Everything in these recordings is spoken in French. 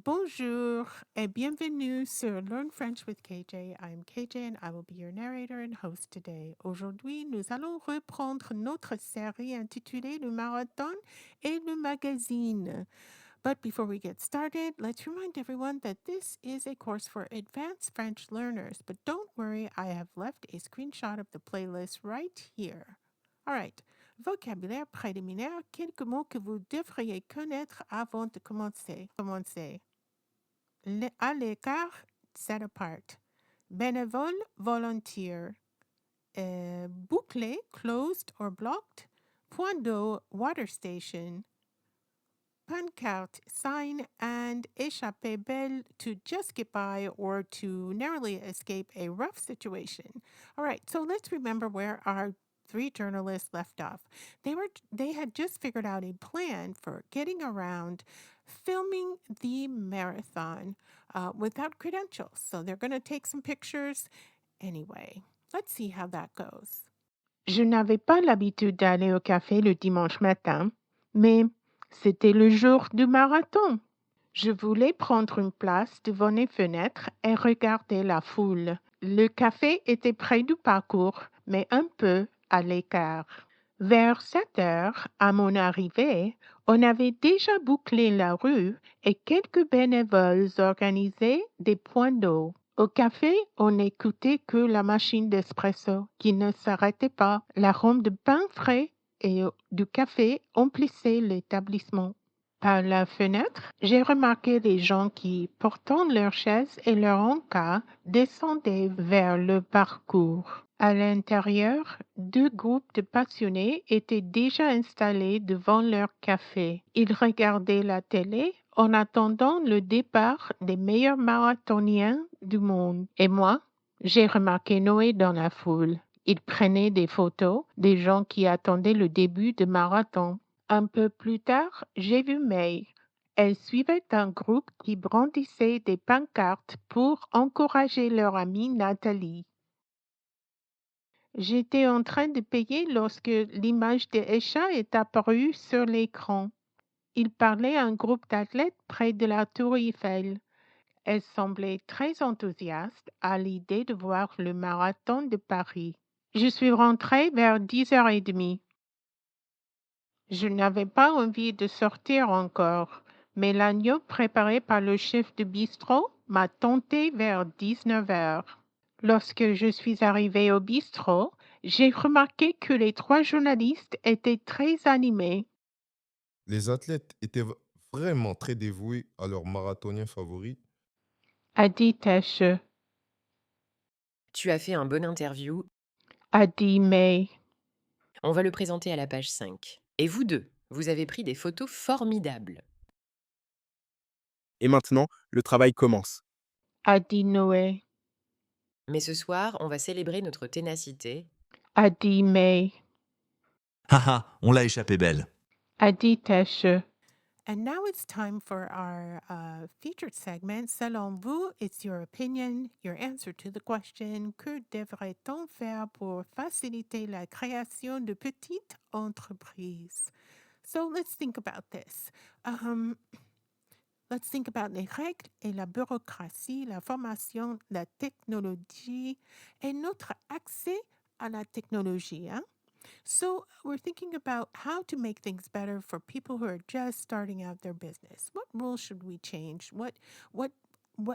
Bonjour et bienvenue sur Learn French with KJ. I'm KJ and I will be your narrator and host today. Aujourd'hui, nous allons reprendre notre série intitulée Le Marathon et le Magazine. But before we get started, let's remind everyone that this is a course for advanced French learners. But don't worry, I have left a screenshot of the playlist right here. All right. Vocabulaire préliminaire, quelques mots que vous devriez connaître avant de commencer. À l'écart, set apart. Bénévole, volunteer. Bouclé, closed or blocked. Point d'eau, water station. Pancarte, sign, and échappée belle, to just get by or to narrowly escape a rough situation. All right, so let's remember where our three journalists left off. They had just figured out a plan for getting around filming the marathon without credentials. So they're going to take some pictures anyway. Let's see how that goes. Je n'avais pas l'habitude d'aller au café le dimanche matin, mais c'était le jour du marathon. Je voulais prendre une place devant les fenêtres et regarder la foule. Le café était près du parcours, mais un peu à l'écart. Vers 7 heures, à mon arrivée, on avait déjà bouclé la rue et quelques bénévoles organisaient des points d'eau. Au café, on n'écoutait que la machine d'espresso qui ne s'arrêtait pas. L'arôme de pain frais et du café emplissait l'établissement. Par la fenêtre, j'ai remarqué les gens qui, portant leurs chaises et leurs encas, descendaient vers le parcours. À l'intérieur, 2 groupes de passionnés étaient déjà installés devant leur café. Ils regardaient la télé en attendant le départ des meilleurs marathoniens du monde. Et moi, j'ai remarqué Noé dans la foule. Il prenait des photos des gens qui attendaient le début du marathon. Un peu plus tard, j'ai vu May. Elle suivait un groupe qui brandissait des pancartes pour encourager leur amie Nathalie. J'étais en train de payer lorsque l'image de Eshe est apparue sur l'écran. Il parlait à un groupe d'athlètes près de la tour Eiffel. Elle semblait très enthousiaste à l'idée de voir le marathon de Paris. Je suis rentrée vers 10h30. Je n'avais pas envie de sortir encore, mais l'agneau préparé par le chef de bistrot m'a tenté vers 19h. Lorsque je suis arrivée au bistrot, j'ai remarqué que les 3 journalistes étaient très animés. Les athlètes étaient vraiment très dévoués à leur marathonien favori. A dit Eshe, Tu as fait un bon interview. a dit May. On va le présenter à la page 5. Et vous deux, vous avez pris des photos formidables. Et maintenant, le travail commence. A dit Noé, Mais ce soir, on va célébrer notre ténacité. a dit May, Haha, on l'a échappé belle. a dit Eshe. And now it's time for our featured segment. Selon vous, it's your opinion, your answer to the question, que devrait-on faire pour faciliter la création de petites entreprises? So let's think about this. Let's think about les règles et la bureaucratie, la formation, la technologie et notre accès à la technologie. Hein? So we're thinking about how to make things better for people who are just starting out their business. What rules should we change?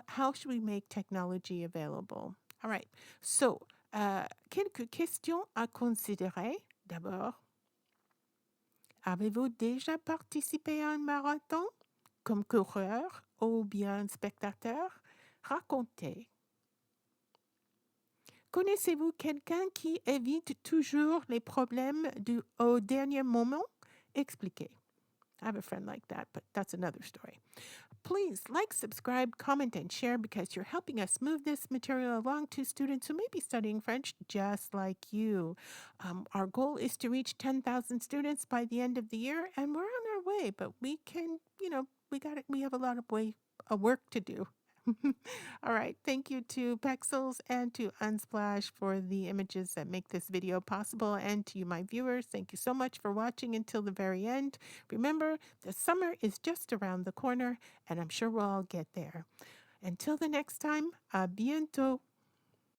How should we make technology available? All right. So, quelques questions à considérer. D'abord, avez-vous déjà participé à un marathon comme coureur ou bien spectateur? Racontez. Connaissez-vous quelqu'un qui évite toujours les problèmes au dernier moment? Expliquez. I have a friend like that, but that's another story. Please like, subscribe, comment, and share because you're helping us move this material along to students who may be studying French just like you. Our goal is to reach 10,000 students by the end of the year, and we're on our way, but we can, we have a lot of work to do. All right. Thank you to Pexels and to Unsplash for the images that make this video possible. And to you, my viewers, thank you so much for watching until the very end. Remember, the summer is just around the corner, and I'm sure we'll all get there. Until the next time, à bientôt.